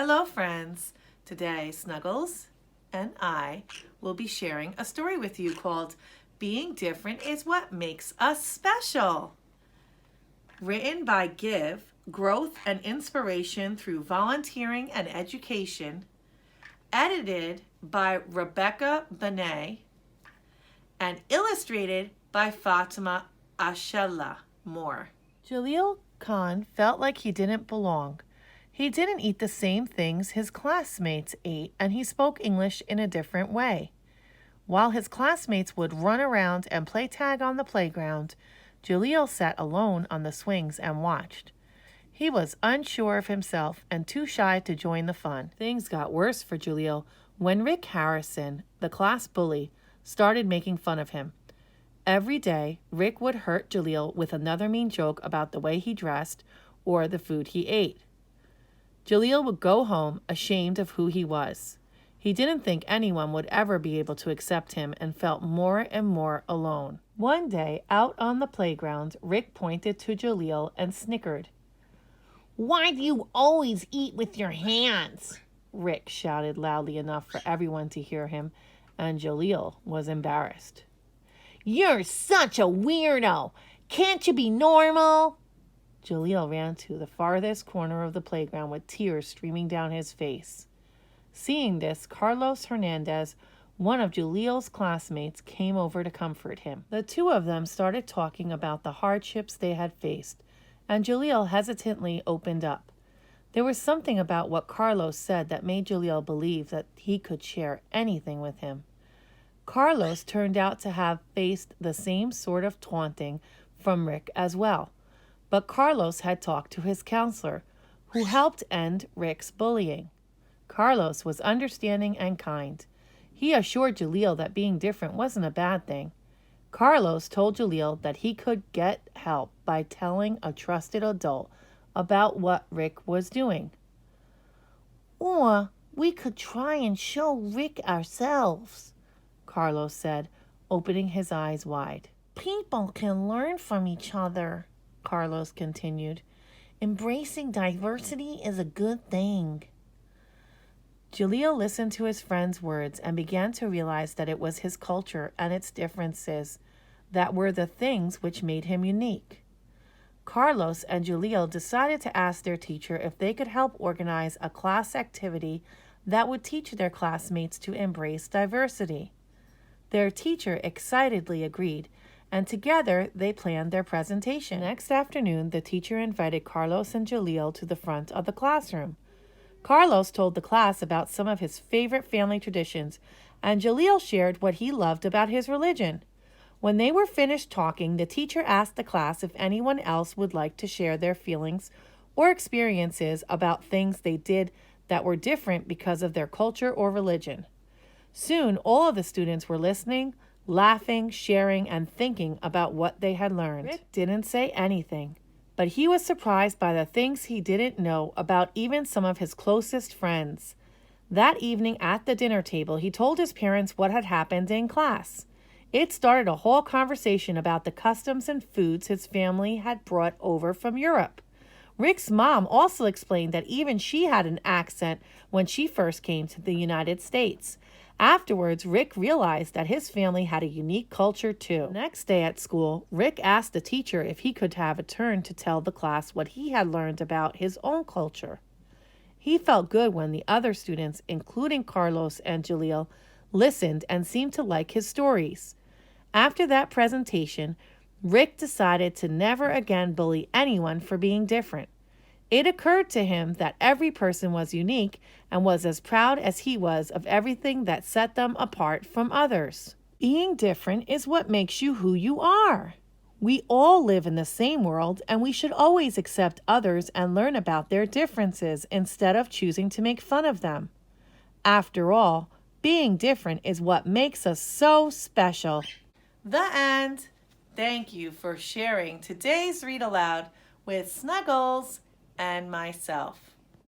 Hello, friends. Today, Snuggles and I will be sharing a story with you called Being Different is What Makes Us Special. Written by Give, Growth and Inspiration Through Volunteering and Education. Edited by Rebecca Benet. And illustrated by Fatima Ashella Moore. Jaleel Khan felt like he didn't belong. He didn't eat the same things his classmates ate, and he spoke English in a different way. While his classmates would run around and play tag on the playground, Jaleel sat alone on the swings and watched. He was unsure of himself and too shy to join the fun. Things got worse for Jaleel when Rick Harrison, the class bully, started making fun of him. Every day, Rick would hurt Jaleel with another mean joke about the way he dressed or the food he ate. Jaleel would go home ashamed of who he was. He didn't think anyone would ever be able to accept him and felt more and more alone. One day, out on the playground, Rick pointed to Jaleel and snickered. "Why do you always eat with your hands?" Rick shouted loudly enough for everyone to hear him, and Jaleel was embarrassed. "You're such a weirdo. Can't you be normal?" Jaleel ran to the farthest corner of the playground with tears streaming down his face. Seeing this, Carlos Hernandez, one of Jaleel's classmates, came over to comfort him. The two of them started talking about the hardships they had faced, and Jaleel hesitantly opened up. There was something about what Carlos said that made Jaleel believe that he could share anything with him. Carlos turned out to have faced the same sort of taunting from Rick as well. But Carlos had talked to his counselor, who helped end Rick's bullying. Carlos was understanding and kind. He assured Jaleel that being different wasn't a bad thing. Carlos told Jaleel that he could get help by telling a trusted adult about what Rick was doing. "Or we could try and show Rick ourselves," Carlos said, opening his eyes wide. "People can learn from each other," Carlos continued. "Embracing diversity is a good thing." Jaleel listened to his friend's words and began to realize that it was his culture and its differences that were the things which made him unique. Carlos and Jaleel decided to ask their teacher if they could help organize a class activity that would teach their classmates to embrace diversity. Their teacher excitedly agreed, and together they planned their presentation. Next afternoon, the teacher invited Carlos and Jaleel to the front of the classroom. Carlos told the class about some of his favorite family traditions, and Jaleel shared what he loved about his religion. When they were finished talking, the teacher asked the class if anyone else would like to share their feelings or experiences about things they did that were different because of their culture or religion. Soon, all of the students were listening, laughing, sharing, and thinking about what they had learned. Rick didn't say anything, but he was surprised by the things he didn't know about even some of his closest friends. That evening at the dinner table, he told his parents what had happened in class. It started a whole conversation about the customs and foods his family had brought over from Europe. Rick's mom also explained that even she had an accent when she first came to the United States. Afterwards, Rick realized that his family had a unique culture too. The next day at school, Rick asked the teacher if he could have a turn to tell the class what he had learned about his own culture. He felt good when the other students, including Carlos and Jaleel, listened and seemed to like his stories. After that presentation, Rick decided to never again bully anyone for being different. It occurred to him that every person was unique and was as proud as he was of everything that set them apart from others. Being different is what makes you who you are. We all live in the same world, and we should always accept others and learn about their differences instead of choosing to make fun of them. After all, being different is what makes us so special. The end. Thank you for sharing today's Read Aloud with Snuggles and myself.